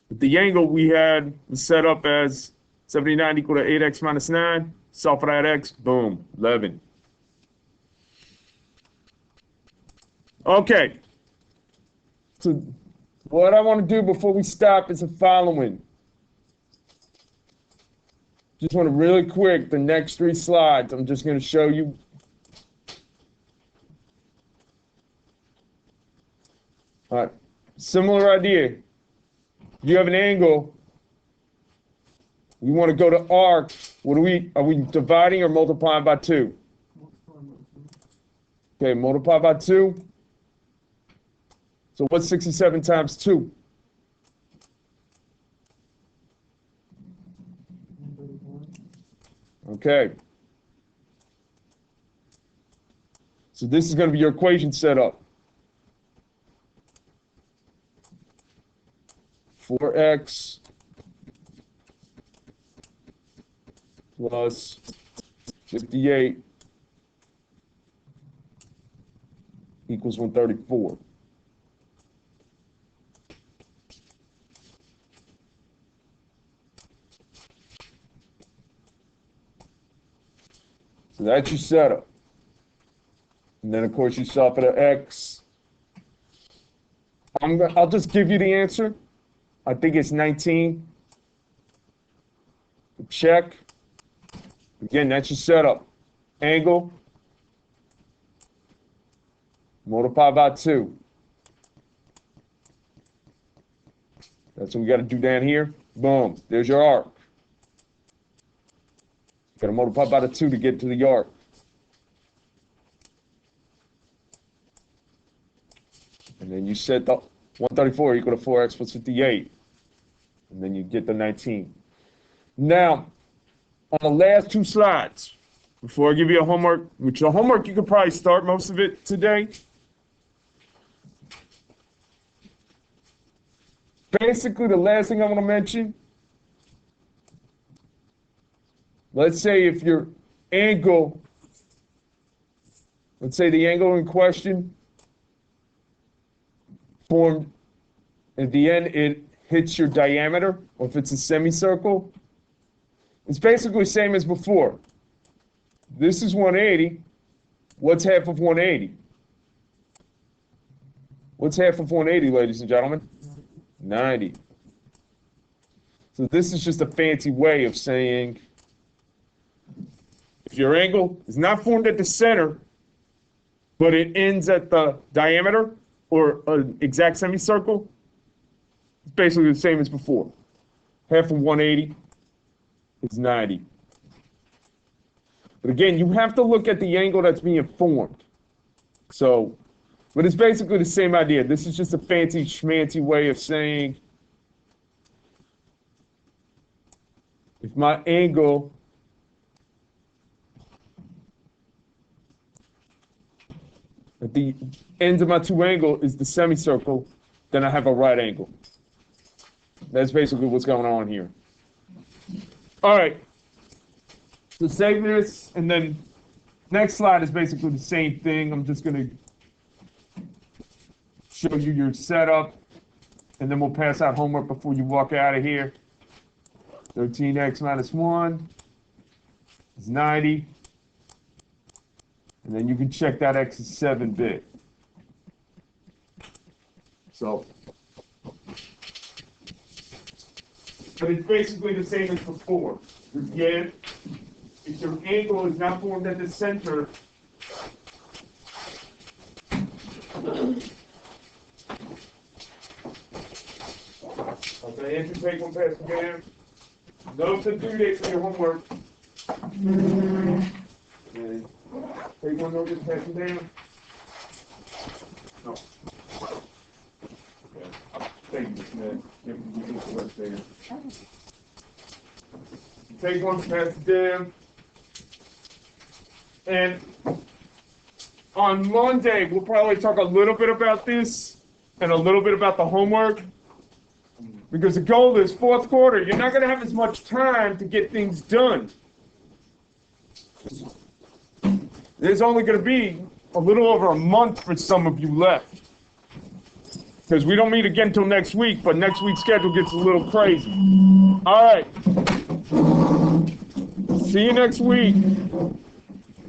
But the angle we had was set up as 79 equal to 8x minus 9. Solve for that x. Boom. 11. Okay. So what I want to do before we stop is the following. Just want to really quick, the next 3 slides, I'm just going to show you. All right, similar idea. You have an angle. We want to go to arc. What are we dividing or multiplying by 2? Okay, multiply by 2. So what's 67 times 2? 131. Okay. So this is going to be your equation setup. 4x plus 58 equals 134. So that's your setup. And then, of course, you solve for the x. I'll just give you the answer. I think it's 19. Check. Again, that's your setup. Angle. Multiply by 2. That's what we got to do down here. Boom. There's your arc. Got to multiply by the 2 to get to the arc. And then you set the 134 equal to 4x plus 58. And then you get the 19. Now, on the last 2 slides, before I give you a homework, which your homework you could probably start most of it today. Basically, the last thing I want to mention, let's say if your angle, let's say the angle in question formed, at the end it hits your diameter, or if it's a semicircle, it's basically the same as before. This is 180. What's half of 180? What's half of 180, ladies and gentlemen? 90. So this is just a fancy way of saying if your angle is not formed at the center, but it ends at the diameter or an exact semicircle, it's basically the same as before. Half of 180 is 90. But again, you have to look at the angle that's being formed. So, but it's basically the same idea. This is just a fancy schmancy way of saying if my angle at the ends of my 2 angles is the semicircle, then I have a right angle. That's basically what's going on here. All right. So save this, and then next slide is basically the same thing. I'm just going to show you your setup, and then we'll pass out homework before you walk out of here. 13x minus 1 is 90. And then you can check that x is 7-bit. So, but it's basically the same as before. Again, if your angle is not formed at the center, Andrew, take one past the band. Note the due date for your homework. And take one over, pass them down. No. Okay. Thank you, man. Give me the work there. Take one, pass it down. And on Monday, we'll probably talk a little bit about this and a little bit about the homework. Because the goal is fourth quarter, you're not going to have as much time to get things done. There's only going to be a little over a month for some of you left. Because we don't meet again until next week, but next week's schedule gets a little crazy. All right. See you next week.